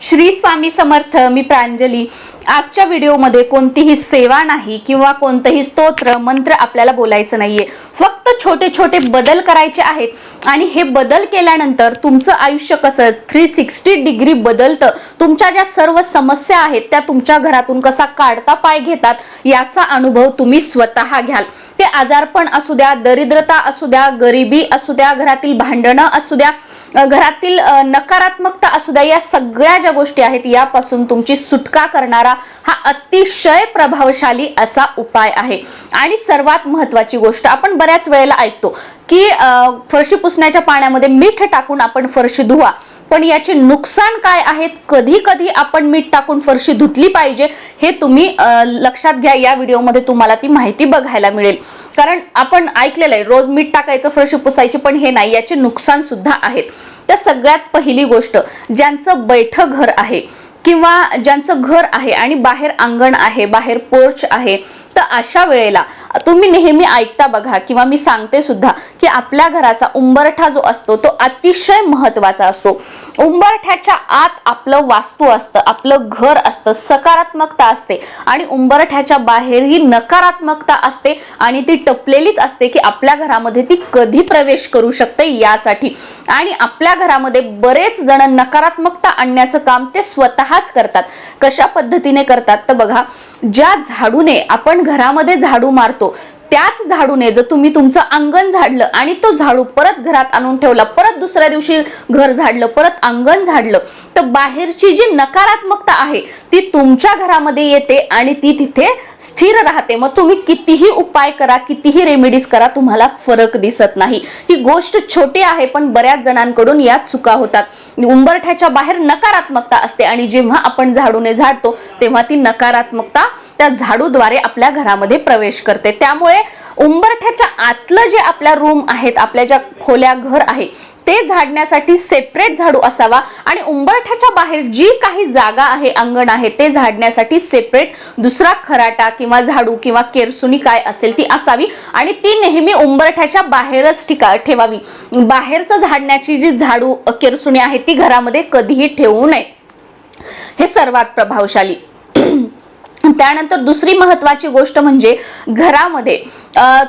श्री स्वामी समर्थ. मी प्रांजली. आजच्या व्हिडिओमध्ये कोणतीही सेवा नाही किंवा कोणतेही स्तोत्र मंत्र आपल्याला बोलायचं नाहीये. फक्त छोटे छोटे बदल करायचे आहेत आणि हे बदल केल्यानंतर तुमचं आयुष्य कसं 360 डिग्री बदलतं, तुमच्या ज्या सर्व समस्या आहेत त्या तुमच्या घरातून कसा काढता पाय घेतात याचा अनुभव तुम्ही स्वतः घ्याल. ते आजारपण असू द्या, दरिद्रता असू द्या, गरिबी असू द्या, घरातील भांडणं असू द्या, घरातील नकारात्मकता असू द्या, या सगळ्या ज्या गोष्टी आहेत यापासून तुमची सुटका करणारा हा अतिशय प्रभावशाली असा उपाय आहे. आणि सर्वात महत्त्वाची गोष्ट, आपण बऱ्याच वेळेला ऐकतो की फरशी पुसण्याच्या पाण्यामध्ये मीठ टाकून आपण फरशी धुवा, पण याचे नुकसान काय आहेत, कधी कधी आपण मीठ टाकून फरशी धुतली पाहिजे हे तुम्ही लक्षात घ्या. या व्हिडिओमध्ये तुम्हाला ती माहिती बघायला मिळेल. कारण आपण ऐकलेलं आहे रोज मीठ टाकायचं फरशी पुसायची, पण हे नाही, याचे नुकसान सुद्धा आहेत. तर सगळ्यात पहिली गोष्ट, ज्यांचं बैठं घर आहे किंवा ज्यांचं घर आहे आणि बाहेर अंगण आहे, बाहेर पोर्च आहे, तर अशा वेळेला तुम्ही नेहमी ऐकता बघा किंवा मी सांगते सुद्धा की आपल्या घराचा उंबरठा जो असतो तो अतिशय महत्त्वाचा असतो. उंबरठ्याच्या आत आपलं वास्तू असतं, आपलं घर असतं, सकारात्मकता असते आणि उंबरठ्याच्या बाहेर ही नकारात्मकता असते आणि ती टपलेलीच असते की आपल्या घरामध्ये ती कधी प्रवेश करू शकते यासाठी. आणि आपल्या घरामध्ये बरेच जण नकारात्मकता आणण्याचं काम ते स्वतःच करतात. कशा पद्धतीने करतात तर बघा, ज्या झाडूने आपण घरामध्ये झाडू मारतो त्याच झाडूने जर तुम्ही तुमचं अंगण झाडलं आणि तो झाडू परत घरात आणून ठेवला, परत दुसऱ्या दिवशी घर झाडलं, परत अंगण झाडलं, तर बाहेरची जी नकारात्मकता आहे ती तुमच्या घरामध्ये येते आणि ती तिथे स्थिर राहते. मग तुम्ही कितीही उपाय करा, कितीही रेमेडीज करा, तुम्हाला फरक दिसत नाही. ही गोष्ट छोटी आहे पण बऱ्याच जणांकडून यात चुका होतात. उंबरठ्याच्या बाहेर नकारात्मकता असते आणि जेव्हा आपण झाडूने झाडतो तेव्हा ती नकारात्मकता त्या झाडूद्वारे आपल्या घरामध्ये प्रवेश करते. त्यामुळे उंबरठ्याच्या आतलं जे आपल्या रूम आहेत, आपल्या ज्या खोल्या घर आहे ते झाडण्यासाठी सेपरेट झाडू असावा आणि उंबरठ्याच्या बाहेर जी काही जागा आहे, अंगण आहे, ते झाडण्यासाठी सेपरेट दुसरा खराटा किंवा झाडू किंवा केरसुनी काय असेल ती असावी आणि ती नेहमी उंबरठ्याच्या बाहेरच ठेवावी. बाहेरचं झाडण्याची जी झाडू केरसुनी आहे ती घरामध्ये कधीही ठेवू नये. हे सर्वात प्रभावशाली. त्यानंतर दुसरी महत्वाची गोष्ट म्हणजे घरामध्ये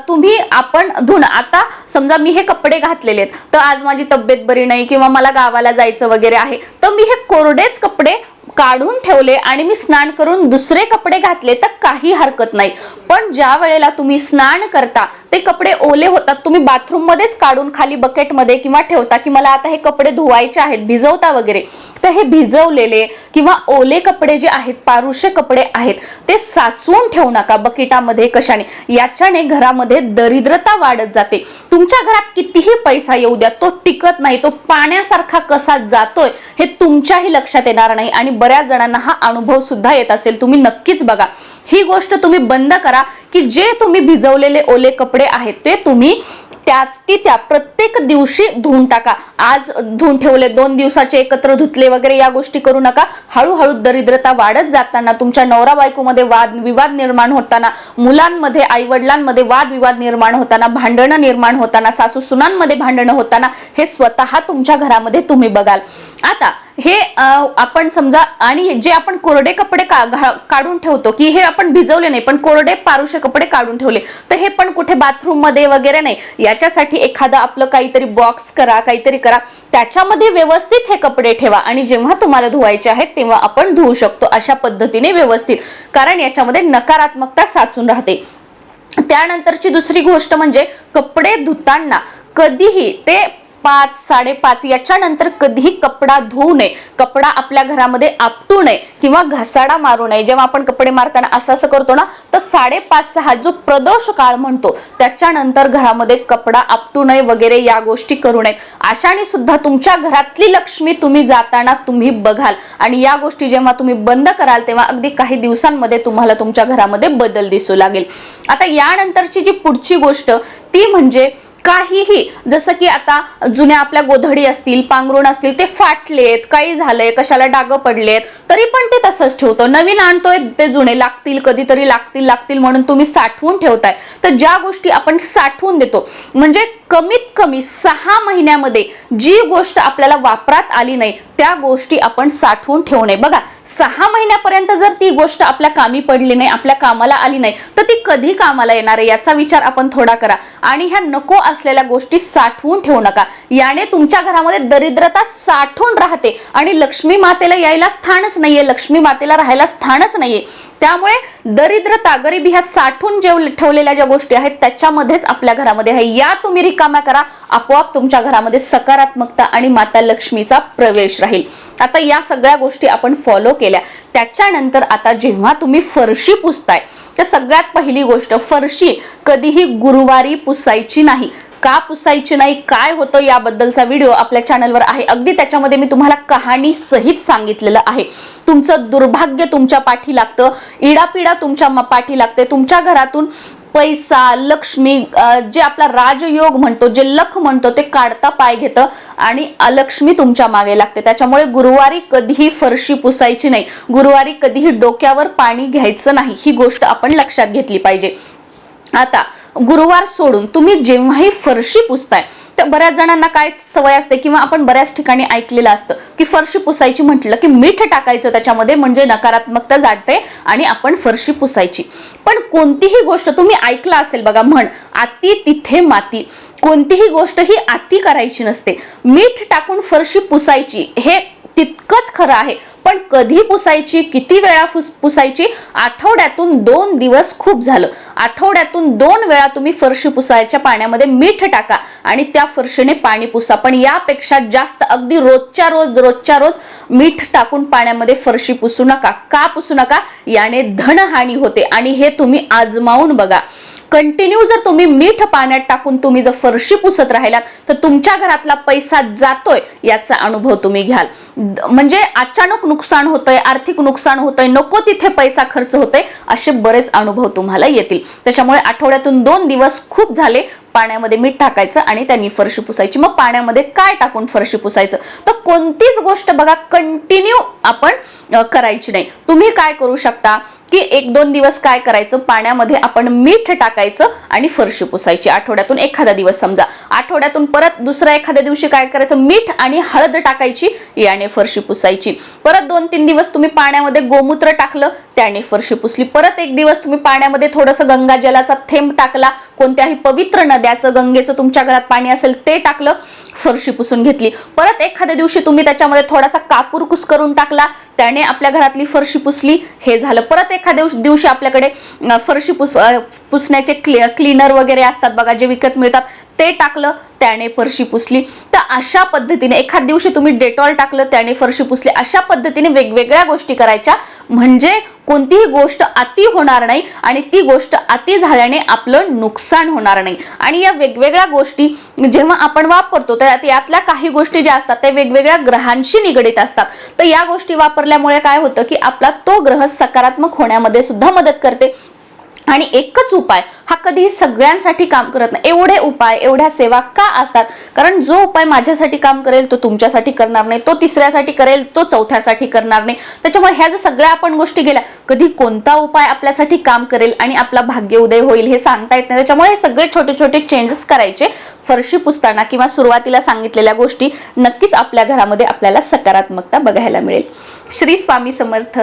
तुम्ही आपण धुणं, आता समजा मी हे कपडे घातलेले आहेत तर आज माझी तब्येत बरी नाही किंवा मला गावाला जायचं वगैरे आहे, तर मी हे कोरडेच कपडे काढून ठेवले आणि मी स्नान करून दुसरे कपडे घातले तर काही हरकत नाही. पण ज्या वेळेला तुम्ही स्नान करता ते कपडे ओले होतात, तुम्ही बाथरूम मध्येच काढून खाली बकेटमध्ये किंवा ठेवता की मला आता हे कपडे धुवायचे आहेत, भिजवता वगैरे, तर हे भिजवलेले किंवा ओले कपडे जे आहेत, पारुशे कपडे आहेत, ते साचवून ठेवू नका बकेटामध्ये कशाने. याच्याने घरामध्ये दरिद्रता वाढत जाते. तुमच्या घरात कितीही पैसा येऊ द्या, तो टिकत नाही, तो पाण्यासारखा कसा जातोय हे तुमच्याही लक्षात येणार नाही आणि बऱ्याच जणांना हा अनुभव सुद्धा येत असेल. तुम्ही नक्कीच बघा, ही गोष्ट तुम्ही बंद करा की जे तुम्ही भिजवलेले ओले कपडे आहेत ते तुम्ही त्या प्रत्येक दिवशी धुवून टाका. आज धुवून ठेवले, 2 दिवसाचे एकत्र धुतले वगैरे या गोष्टी करू नका. हळूहळू दरिद्रता वाढत जाताना, तुमच्या नवरा बायकोमध्ये वादविवाद निर्माण होताना, मुलांमध्ये आई वडिलांमध्ये वादविवाद निर्माण होताना, भांडणं निर्माण होताना, सासू सुनांमध्ये भांडणं होताना, हे स्वतः तुमच्या घरामध्ये तुम्ही बघाल. आता हे आपण समजा, आणि जे आपण कोरडे कपडे काढून ठेवतो की हे आपण भिजवले नाही पण कोरडे पारुशे कपडे काढून ठेवले, तर हे पण कुठे बाथरूम मध्ये वगैरे नाही. याच्यासाठी एखादा आपलं काहीतरी बॉक्स करा, काहीतरी करा, त्याच्यामध्ये व्यवस्थित हे कपडे ठेवा आणि जेव्हा तुम्हाला धुवायचे आहेत तेव्हा आपण धुवू शकतो अशा पद्धतीने व्यवस्थित, कारण याच्यामध्ये नकारात्मकता साचून राहते. त्यानंतरची दुसरी गोष्ट म्हणजे कपडे धुताना कधीही ते 5, 5:30 याच्या नंतर कधीही कपडा धुवू नये. कपडा आपल्या घरामध्ये आपटू नये किंवा घसाडा मारू नये. जेव्हा आपण कपडे मारताना असं करतो ना, तर 5:30, 6 जो प्रदोष काळ म्हणतो त्याच्यानंतर घरामध्ये कपडा आपटू नये वगैरे या गोष्टी करू नयेत. अशाने सुद्धा तुमच्या घरातली लक्ष्मी तुम्ही जाताना तुम्ही बघाल आणि या गोष्टी जेव्हा तुम्ही बंद कराल तेव्हा अगदी काही दिवसांमध्ये तुम्हाला तुमच्या घरामध्ये बदल दिसू लागेल. आता यानंतरची जी पुढची गोष्ट ती म्हणजे काहीही, जसं की आता जुन्या आपल्या गोधडी असतील, पांघरुण असतील, ते फाटलेत, काही झालंय, कशाला डाग पडलेत, तरी पण ते तसंच ठेवतो. नवीन आणतोय ते जुने लागतील, कधीतरी लागतील म्हणून तुम्ही साठवून ठेवताय. तर ज्या गोष्टी आपण साठवून देतो, म्हणजे कमीत कमी 6 महिन्यामध्ये जी गोष्ट आपल्याला वापरात आली नाही त्या गोष्टी आपण साठवून ठेवू नये. बघा, 6 महिन्यापर्यंत जर ती गोष्ट आपल्या कामी पडली नाही, आपल्या कामाला आली नाही, तर ती कधी कामाला येणार आहे याचा विचार आपण थोडा करा. आणि ह्या नको असलेल्या गोष्टी साठवून ठेवू नका. याने तुमच्या घरामध्ये दरिद्रता साठून राहते आणि लक्ष्मी मातेला यायला स्थानच नाहीये, लक्ष्मी मातेला राहायला स्थानच नाहीये. त्यामुळे दरिद्रता, गरिबी ह्या साठून ठेवलेल्या ज्या गोष्टी आहेत त्याच्यामध्येच आपल्या घरामध्ये आहे. या तुम्ही रिकाम्या करा, आपोआप तुमच्या घरामध्ये सकारात्मकता आणि माता लक्ष्मीचा प्रवेश राहील. आता या सगळ्या गोष्टी आपण फॉलो केल्या. त्याच्यानंतर आता जेव्हा तुम्ही फरशी पुसताय, तर सगळ्यात पहिली गोष्ट, फरशी कधीही गुरुवारी पुसायची नाही. का पुसायची नाही, काय होतं याबद्दलचा व्हिडिओ आपल्या चॅनलवर आहे. अगदी त्याच्यामध्ये मी तुम्हाला कहाणी सहित सांगितलेलं आहे. तुमचं दुर्भाग्य तुमच्या पाठी लागतं, इडापिडा तुमच्या पाठी लागते, तुमच्या घरातून पैसा, लक्ष्मी, जे आपला राजयोग म्हणतो, जे लख म्हणतो, ते काढता पाय घेतं आणि अलक्ष्मी तुमच्या मागे लागते. त्याच्यामुळे गुरुवारी कधीही फरशी पुसायची नाही, गुरुवारी कधीही डोक्यावर पाणी घ्यायचं नाही. ही गोष्ट आपण लक्षात घेतली पाहिजे. आता गुरुवार सोडून तुम्ही जेव्हाही फरशी पुसताय, तर बऱ्याच जणांना काय सवय असते किंवा आपण बऱ्याच ठिकाणी ऐकलेलं असतं की फरशी पुसायची म्हटलं की मीठ टाकायचं त्याच्यामध्ये, म्हणजे नकारात्मकता जाते आणि आपण फरशी पुसायची. पण कोणतीही गोष्ट तुम्ही ऐकलं असेल बघा, म्हण आती तिथे माती. कोणतीही गोष्ट ही आती करायची नसते. मीठ टाकून फरशी पुसायची हे तितकंच खरं आहे, पण कधी पुसायची, किती वेळा पुसायची? आठवड्यातून 2 दिवस खूप झालं. आठवड्यातून 2 वेळा तुम्ही फरशी पुसायच्या पाण्यामध्ये मीठ टाका आणि त्या फरशीने पाणी पुसा. पण यापेक्षा जास्त अगदी रोजच्या रोज मीठ टाकून पाण्यामध्ये फरशी पुसू नका. का पुसू नका? याने धनहानी होते आणि हे तुम्ही आजमावून बघा. कंटिन्यू जर तुम्ही मीठ पाण्यात टाकून तुम्ही जर फरशी पुसत राहिलात तर तुमच्या घरातला पैसा जातोय याचा अनुभव तुम्ही घ्याल. म्हणजे अचानक नुकसान होतंय, आर्थिक नुकसान होतंय, नको तिथे पैसा खर्च होतोय, असे बरेच अनुभव तुम्हाला येतील. त्याच्यामुळे आठवड्यातून 2 दिवस खूप झाले पाण्यामध्ये मीठ टाकायचं आणि त्यांनी फरशी पुसायची. मग पाण्यामध्ये काय टाकून फरशी पुसायचं? तर कोणतीच गोष्ट बघा कंटिन्यू आपण करायची नाही. तुम्ही काय करू शकता की 1-2 दिवस काय करायचं, पाण्यामध्ये आपण मीठ टाकायचं आणि फरशी पुसायची. आठवड्यातून एखादा दिवस, समजा आठवड्यातून परत दुसऱ्या एखाद्या दिवशी काय करायचं, मीठ आणि हळद टाकायची, याने फरशी पुसायची. परत 2-3 दिवस तुम्ही पाण्यामध्ये गोमूत्र टाकलं, त्याने फरशी पुसली. परत 1 दिवस तुम्ही पाण्यामध्ये थोडंसं गंगाजलाचा थेंब टाकला, कोणत्याही पवित्र नद्याचं, गंगेचं तुमच्या घरात पाणी असेल ते टाकलं, फरशी पुसून घेतली. परत एखाद्या दिवशी तुम्ही त्याच्यामध्ये थोडासा कापूर कुस्करून टाकला, त्याने आपल्या घरातली फरशी पुसली, हे झालं. परत एखाद्या दिवशी आपल्याकडे फरशी पुसण्याचे क्लीनर वगैरे असतात बघा, जे विकत मिळतात, ते टाकलं, त्याने फरशी पुसली. तर अशा पद्धतीने एखाद दिवशी तुम्ही डेटॉल टाकलं, त्याने फरशी पुसली. अशा पद्धतीने वेगवेगळ्या गोष्टी करायच्या, म्हणजे कोणतीही गोष्ट अति होणार नाही आणि ती गोष्ट अति झाल्याने आपलं नुकसान होणार नाही. आणि या वेगवेगळ्या गोष्टी जेव्हा आपण वापरतो तर यातल्या काही गोष्टी ज्या असतात त्या वेगवेगळ्या ग्रहांशी निगडीत असतात. तर या गोष्टी वापरल्यामुळे काय होतं की आपला तो ग्रह सकारात्मक होण्यामध्ये सुद्धा मदत करते. आणि एकच उपाय हा कधीही सगळ्यांसाठी काम करत नाही. एवढे उपाय, एवढ्या सेवा का असतात? कारण जो उपाय माझ्यासाठी काम करेल तो तुमच्यासाठी करणार नाही, तो तिसऱ्यासाठी करेल तो चौथ्यासाठी करणार नाही. त्याच्यामुळे ह्या जर सगळ्या आपण गोष्टी गेल्या, कधी कोणता उपाय आपल्यासाठी काम करेल आणि आपला भाग्य उदय होईल हे सांगता येत नाही. त्याच्यामुळे हे सगळे छोटे छोटे चेंजेस करायचे. फरशी पुसताना किंवा सुरुवातीला सांगितलेल्या गोष्टी नक्कीच आपल्या घरामध्ये आपल्याला सकारात्मकता बघायला मिळेल. श्री स्वामी समर्थ.